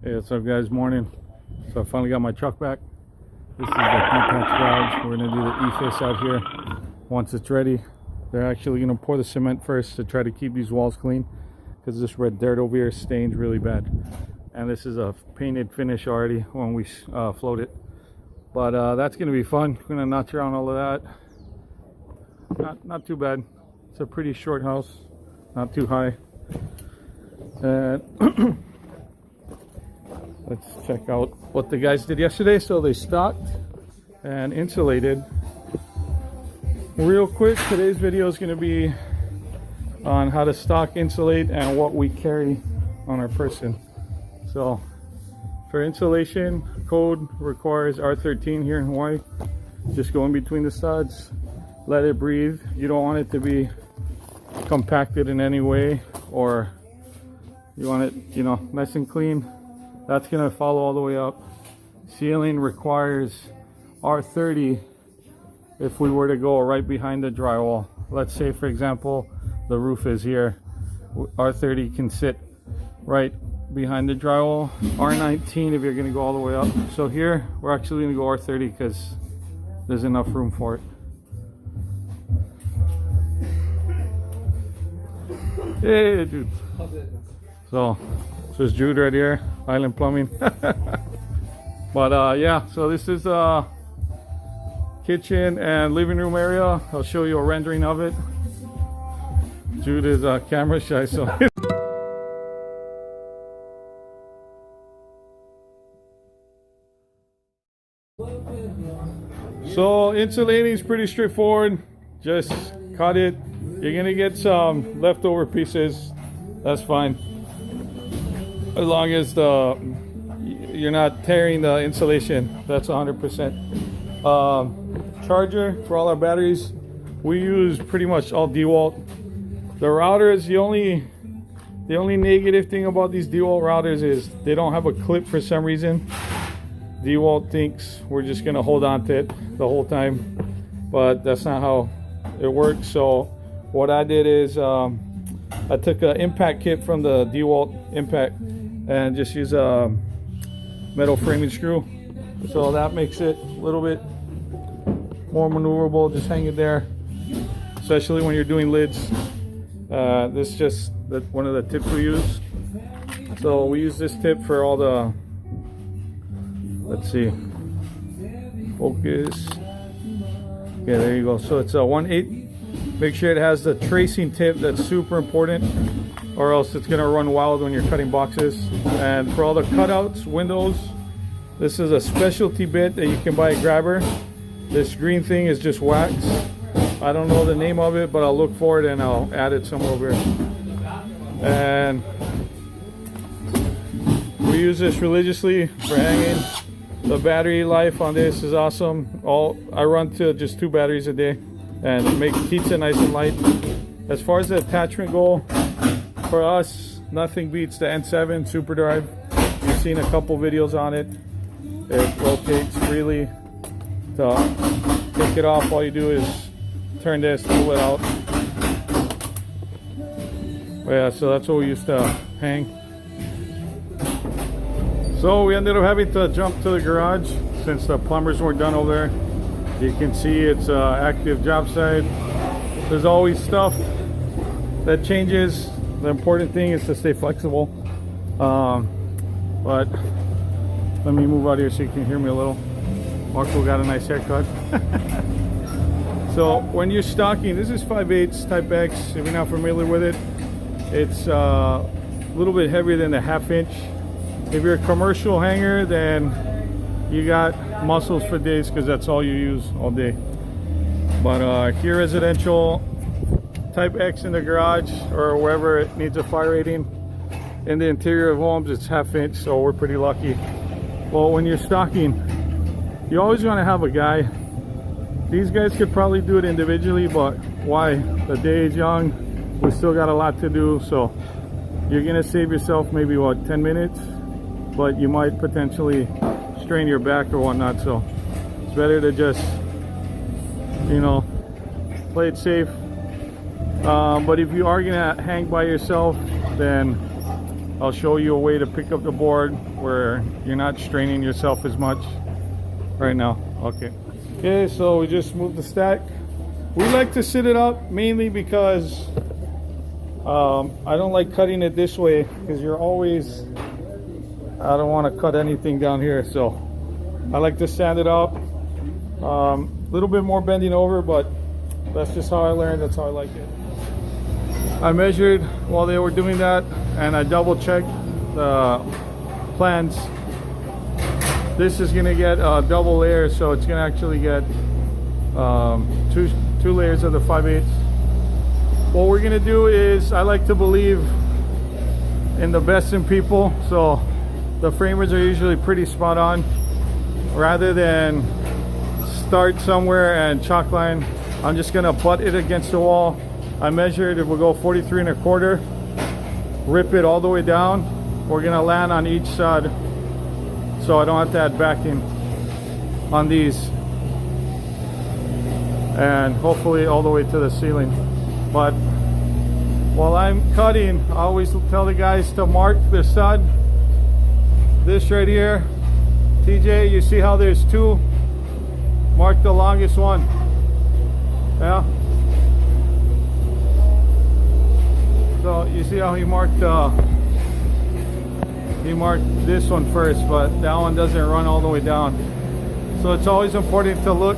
Hey, what's up guys? Morning. So I finally got my truck back. This is the detached garage. We're gonna do the E-face out here. Once it's ready, they're actually gonna pour the cement first to try to keep these walls clean, because this red dirt over here stains really bad. And this is a painted finish already when we float it. But that's gonna be fun. We're gonna notch around all of that. Not too bad. It's a pretty short house, not too high. And let's check out what the guys did yesterday. So they stocked and insulated. Real quick, today's video is going to be on how to stock, insulate, and what we carry on our person. So for insulation, code requires R13 here in Hawaii. Just go in between the studs, let it breathe. You don't want it to be compacted in any way, or you want it, you know, nice and clean. That's gonna follow all the way up. Ceiling requires R30 if we were to go right behind the drywall. Let's say, for example, the roof is here. R30 can sit right behind the drywall. R19 if you're gonna go all the way up. So here, we're actually gonna go R30 because there's enough room for it. Hey, dude. So this is Jude right here, Island Plumbing. But yeah, so this is kitchen and living room area. I'll show you a rendering of it. Jude is camera shy, so so insulating is pretty straightforward. Just cut it. You're gonna get some leftover pieces. That's fine, as long as you're not tearing the insulation. That's 100%. Charger for all our batteries, we use pretty much all DeWalt. The routers, the only negative thing about these DeWalt routers is they don't have a clip for some reason. DeWalt thinks we're just gonna hold on to it the whole time, but that's not how it works. So what I did is I took an impact kit from the DeWalt impact and just use a metal framing screw. So that makes it a little bit more maneuverable. Just hang it there, especially when you're doing lids. This is just one of the tips we use. So we use this tip for all the, let's see, focus. Okay, there you go. So it's a 1/8. Make sure it has the tracing tip. That's super important, or else it's gonna run wild when you're cutting boxes. And for all the cutouts, windows, this is a specialty bit that you can buy at Grabber. This green thing is just wax. I don't know the name of it, but I'll look for it and I'll add it somewhere over here. And we use this religiously for hanging. The battery life on this is awesome. I run to just 2 batteries a day, and it keeps it nice and light. As far as the attachment go, for us, nothing beats the N7 Super Drive. You've seen a couple videos on it. It rotates freely. To take it off, all you do is turn this, pull it out. But yeah, so that's what we used to hang. So we ended up having to jump to the garage since the plumbers weren't done over there. You can see it's an active job site. There's always stuff that changes. The important thing is to stay flexible. But let me move out here so you can hear me a little. Marco got a nice haircut. So when you're stocking, this is 5/8 Type X. If you're not familiar with it, it's a little bit heavier than the 1/2 inch. If you're a commercial hanger, then you got muscles for days because that's all you use all day. But here, residential, Type X in the garage or wherever it needs a fire rating. In the interior of homes, it's 1/2 inch, so we're pretty lucky. Well, when you're stocking, you always want to have a guy. These guys could probably do it individually, but why? The day is young. We still got a lot to do, so you're gonna save yourself maybe what, 10 minutes, but you might potentially strain your back or whatnot. So it's better to just, you know, play it safe. But if you are gonna hang by yourself, then I'll show you a way to pick up the board where you're not straining yourself as much right now. Okay, so we just moved the stack. We like to sit it up mainly because I don't like cutting it this way, because you're always, I don't want to cut anything down here, so I like to stand it up. A little bit more bending over, but that's just how I learned. That's how I like it. I measured while they were doing that, and I double checked the plans. This is gonna get a double layer, so it's gonna actually get two layers of the 5/8. What we're gonna do is, I like to believe in the best in people, so the framers are usually pretty spot on. Rather than start somewhere and chalk line, I'm just gonna butt it against the wall. I measured, it will go 43 1/4, rip it all the way down. We're gonna land on each side, so I don't have to add backing on these, and hopefully all the way to the ceiling. But while I'm cutting, I always tell the guys to mark the stud. This right here, TJ, you see how there's two? Mark the longest one. Yeah. So you see how he marked this one first, but that one doesn't run all the way down. So it's always important to look